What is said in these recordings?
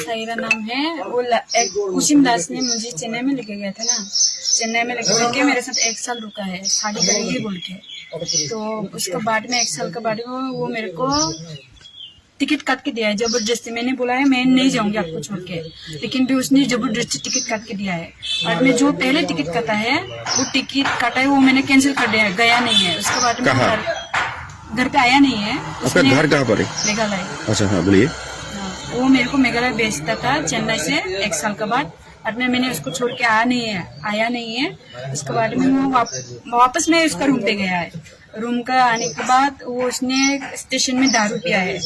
साहिरा नाम है। वो एक कुशिम दास ने मुझे चेन्नई में लेके गया था ना, चेन्नई में लेके मेरे साथ 1 साल रुका है, शादी करेंगे बोल के। तो उसका बाद में 1 साल के बाद वो मेरे को टिकट काट के दिया है जबरदस्ती। मैंने बोला है मैं नहीं जाऊंगी आपको छोड़ के, लेकिन भी उसने जबरदस्ती टिकट काट के दिया है। और मैं जो पहले टिकट काटा है, वो टिकट काटा है वो मैंने कैंसिल कर दिया है, गया नहीं है। उसके बाद में घर पे आया नहीं है। आपका घर कहाँ पर है? मेघालय। अच्छा हाँ बोलिए। वो मेरे को मेघालय भेजता था चेन्नई से 1 साल के बाद। और मैंने उसको छोड़ के आया नहीं है। उसके बाद में वो वापस में उसका रूम पे गया है। रूम का आने के बाद वो उसने स्टेशन में दारू पिया है,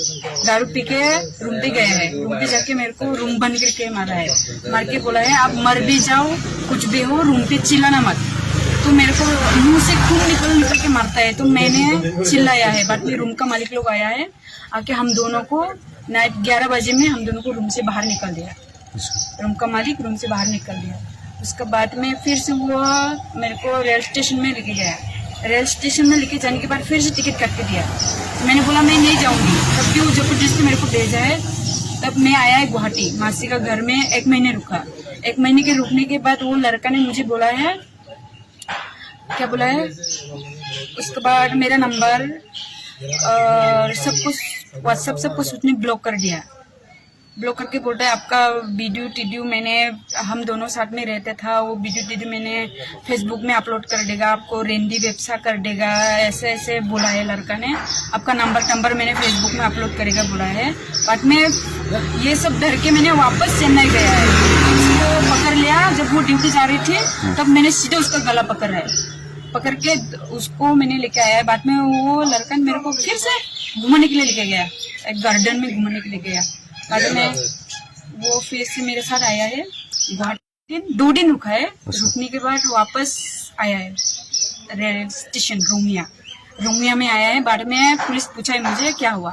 दारू पी के रूम पे गया है। रूम पे जाके मेरे को रूम बंद करके मारा है, मार के बोला है आप मर भी जाओ कुछ भी हो, रूम पे चिल्लाना मत। तो मेरे को मुंह से खून निकल के मारता है। तो मैंने चिल्लाया है। बाद में रूम का मालिक लोग आया है, आके हम दोनों को नाइट 11 बजे में हम दोनों को रूम से बाहर निकल दिया। रूम का मालिक रूम से बाहर निकल दिया। उसके बाद में फिर से वो मेरे को रेल स्टेशन में लेके गया। रेल स्टेशन में लेके जाने के बाद फिर से टिकट काट के दिया। मैंने बोला मैं नहीं जाऊंगी, तब भी वो जबरदस्ती मेरे को भेजा है। तब मैं आया है गुवाहाटी, मासी का घर में 1 महीने रुका। 1 महीने के रुकने के बाद वो लड़का ने मुझे बोला है, क्या बोला है, उसके बाद मेरा नंबर और सब कुछ व्हाट्सएप सब कुछ उसने ब्लॉक कर दिया। ब्लॉक करके बोलता है आपका वीडियो टीडियो मैंने, हम दोनों साथ में रहते था, वो वीडियो टीडियो मैंने फेसबुक में अपलोड कर देगा, आपको रेंडी व्यवसाय कर देगा, ऐसे ऐसे बोला है लड़का ने। आपका नंबर मैंने फेसबुक में अपलोड करेगा बोला है। बट मैं ये सब डर के मैंने वापस चेन्नई गया है। उसको पकड़ लिया जब वो ड्यूटी जा रही थी, तब मैंने सीधे उसका गला पकड़ के उसको मैंने लेके आया है। बाद में वो लड़का मेरे को फिर से घूमने के लिए लेके गया, एक गार्डन में घूमने के लिए गया। बाद में वो फिर से मेरे साथ आया है गुवाहाटी। 2 दिन रुका है। रुकने के बाद वापस आया है रेल स्टेशन रोमिया में आया है। बाद में पुलिस पूछा है मुझे क्या हुआ,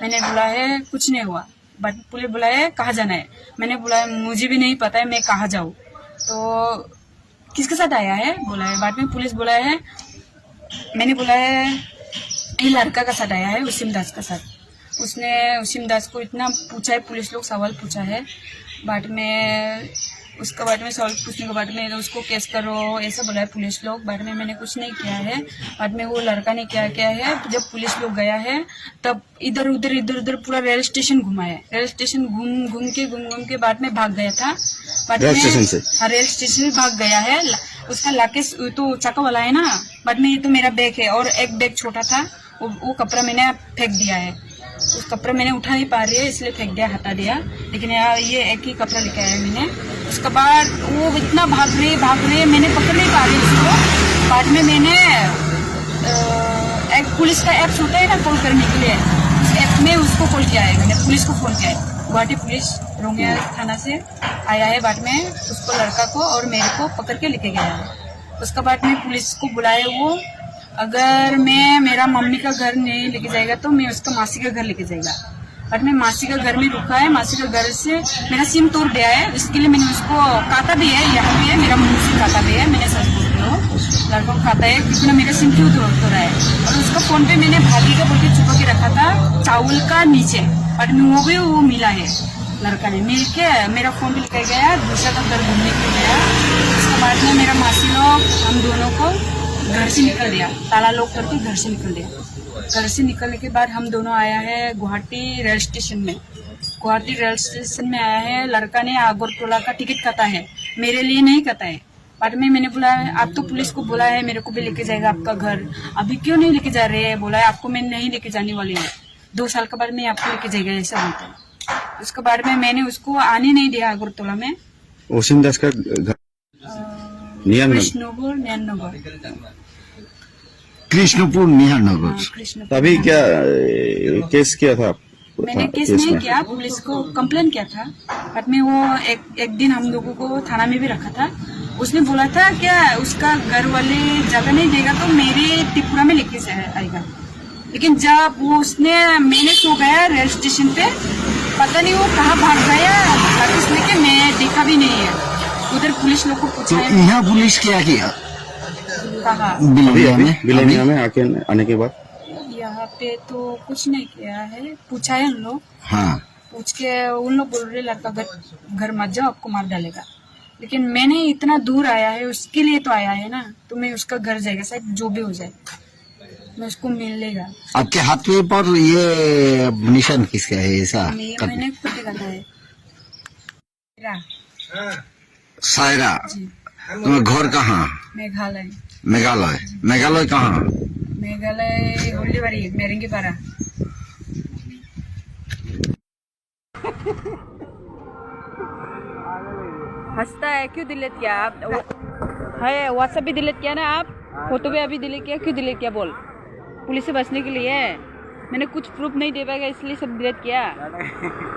मैंने बोला है कुछ नहीं हुआ। बाद में पुलिस बोला है कहाँ जाना है, मैंने बोला है मुझे भी नहीं पता है मैं कहाँ जाऊँ। तो किसके साथ आया है बोला है। बाद में पुलिस बोला है, मैंने बोला है ये लड़का का साथ आया है, वसीम दास का साथ। उसने वसीम दास को इतना पूछा है, पुलिस लोग सवाल पूछा है। बाद में उसके बाद में सवाल पूछने के बाद में उसको केस करो ऐसा बोला है पुलिस लोग। बाद में मैंने कुछ नहीं किया है। बाद में वो लड़का ने क्या किया है, जब पुलिस लोग गया है तब इधर उधर पूरा रेल स्टेशन घुमा है। रेल स्टेशन घूम के बाद में भाग गया था। रेल स्टेशन से भाग गया है। उसका लाकेश तो चाका वाला है ना। बाद में ये तो मेरा बैग है और एक बैग छोटा था, वो कपड़ा मैंने फेंक दिया है। उस कपड़ा मैंने उठा नहीं पा रही है इसलिए फेंक दिया, हटा दिया। लेकिन यार ये एक ही कपड़ा लेके आया मैंने। उसके बाद वो इतना भाग रही मैंने पकड़ नहीं पा रही उसको। बाद में मैंने एक पुलिस का ऐप होता है ना कॉल करने के लिए, उस ऐप में उसको कॉल किया है मैंने, पुलिस को फोन किया है। गुवाहाटी पुलिस रोंगिया थाना से आया है। बाद में उसको लड़का को और मेरे को पकड़ के लेके गया है। उसके बाद में पुलिस को बुलाया। वो अगर मैं मेरा मम्मी का घर नहीं लेके जाएगा तो मैं उसका मासी का घर लेके जाएगा। बट मैं मासी का घर में रुका है। मासी का घर से मेरा सिम तोड़ दिया है, इसके लिए मैंने उसको काटा भी है, यहाँ भी है मेरा मुंह से काटा भी है। मैंने सच बोल रही हूँ, लड़का को खाता है क्योंकि मेरा सिम क्यों तोड़ा है। और उसका फोन पे मैंने भागी का बोल के छुपा के रखा था चावल का नीचे। बट वो मिला है लड़का ने मिल के मेरा फोन भी लेके गया, दूसरा का घर घूमने के लिए गया। उसके बाद में मेरा मासी लोग हम दोनों को घर से निकल दिया, ताला लॉक करके घर से निकल दिया। घर से निकलने के बाद हम दोनों आया है गुवाहाटी रेल स्टेशन में। गुवाहाटी रेल स्टेशन में आया है। लड़का ने आगरतला का टिकट काटा है, मेरे लिए नहीं काटा है। बाद में मैंने बोला है आप तो पुलिस को बोला है मेरे को भी लेके जाएगा आपका घर, अभी क्यों नहीं लेके जा रहे हैं। बोला है आपको मैं नहीं लेके जाने वाली हूँ, 2 साल के बाद मैं आपको लेके जाएगा ऐसा बोलता है। उसके बाद में मैंने उसको आने नहीं दिया आगरतला में। वसीम दास का घर कृष्णपुर निहारनगर। तभी क्या केस किया था? मैंने केस नहीं किया, पुलिस को कंप्लेन किया था। बाद में वो एक दिन हम लोगों को थाना में भी रखा था। उसने बोला था क्या उसका घर वाले जगह नहीं देगा तो मेरे त्रिपुरा में लेके आएगा। लेकिन जब वो मैंने सो गया रेल स्टेशन पे, पता नहीं वो कहाँ भाग गया, वापस लेके मैं देखा भी नहीं है। उधर पुलिस लोग को पूछा है। यहाँ पुलिस क्या किया? कहा बिलोनिया में आने के बाद यहाँ पे तो कुछ नहीं किया है, पूछा है उन लोग। हाँ पूछ के उन लोग बोल रहे लड़का घर मत जाओ, आपको मार डालेगा। लेकिन मैंने इतना दूर आया है, उसके लिए तो आया है ना, तो मैं उसका घर जाएगा, शायद जो भी हो जाए मैं उसको मिल लेगा। आपके हाथ में पर ये निशान किसका है ऐसा? मैंने खुद ही कहा है। सायरा, जी, तुम्हारा घर कहाँ? मेघालय। मेघालय। मेघालय कहाँ? मेघालय होलीबारी, मेरेंगीपारा। हंसता है, क्यों डिलीट किया आप? है व्हाट्सएप भी डिलीट किया ना आप, फोटो भी अभी डिलीट किया, क्यों डिलीट किया बोल? पुलिस से बचने के लिए। मैंने कुछ प्रूफ नहीं दे पाएगा इसलिए सब डिलीट किया।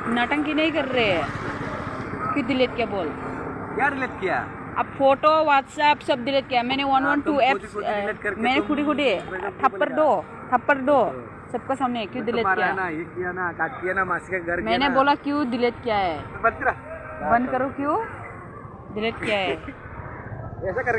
नाटंकी नहीं कर रहे हैं, क्यों डिलीट किया बोल? क्या डिलीट किया? अब फोटो व्हाट्सएप सब डिलीट किया मैंने। 112 ऐप्स मैंने खुदी थप्पड़ दो सबका सामने, क्यों डिलीट किया? ना ये किया ना, काट किया ना, मासी का घर मैंने बोला क्यों डिलीट किया है? बंद बंद करो, क्यों डिलीट किया है? ऐसा कर